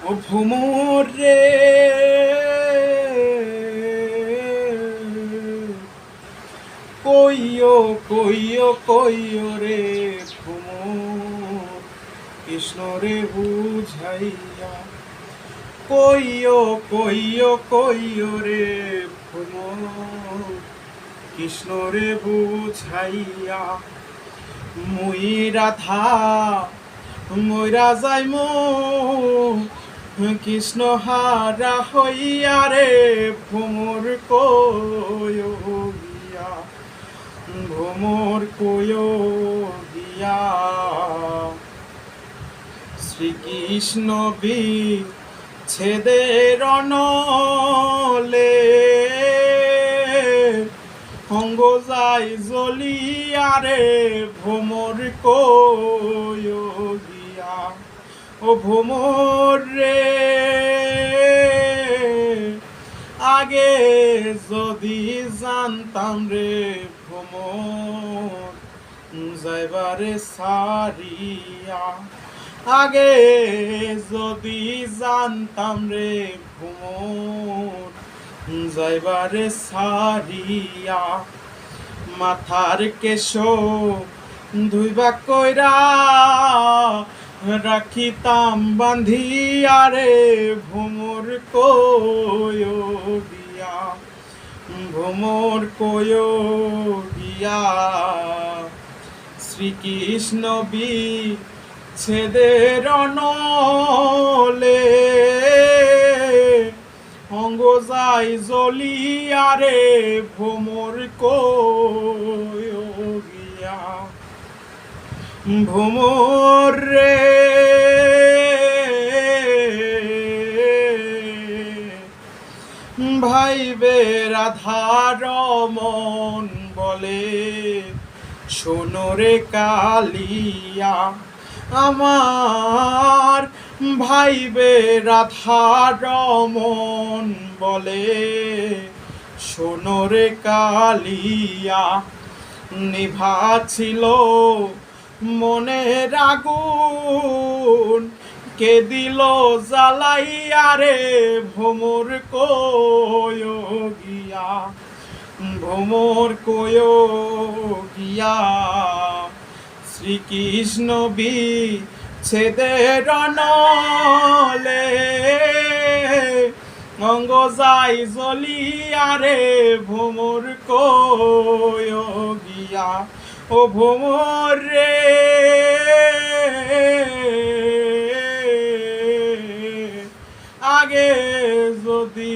ও ভ্রমর রে, কইও কইও কইও রে ভ্রমর, কৃষ্ণ রে বুঝাইয়া। কইও কইও কইও রে ভ্রমর, কৃষ্ণ রে বুঝাইয়া। মুই রাধা মইরা যাইমু কৃষ্ণ হারা হইয়া রে ভ্রমর কইও গিয়া, ভ্রমর কইও গিয়া। শ্রীকৃষ্ণ বিচ্ছেদের অনলে অঙ্গ যাই জ্বলিয়া রে ভ্রমর কইও গিয়া। ও ভ্রমর রে, আগে যদি জানতাম রে ভ্রমর যাইবারে সারিয়া। আগে যদি জানতাম রে ভ্রমর যাইবারে সারিয়া। মাথার কেশ ধুইবা কইরা রাখিতাম বান্ধিয়া রে ভ্রমর কইও গিয়া, ভ্রমর কইও গিয়া। শ্রীকৃষ্ণ বিচ্ছেদের অনলে অঙ্গ যাই জ্বলিয়া রে ভ্রমর কইও গিয়া। ভ্রমর রে, ভাইবে রাধার মন বলে শোনো রে কালিয়া। আমার ভাইবে রাধার মন বলে শোনো রে কালিয়া। নিভা ছিল মনের আগুন, কে দিল জ্বালাইয়া রে ভ্রমর কইও গিয়া, ভ্রমর কইও গিয়া। শ্রীকৃষ্ণ বিচ্ছেদের অনলে অঙ্গ যাই জ্বলিয়া রে ভ্রমর কইও গিয়া। ও ভ্রমর রে, আগে যদি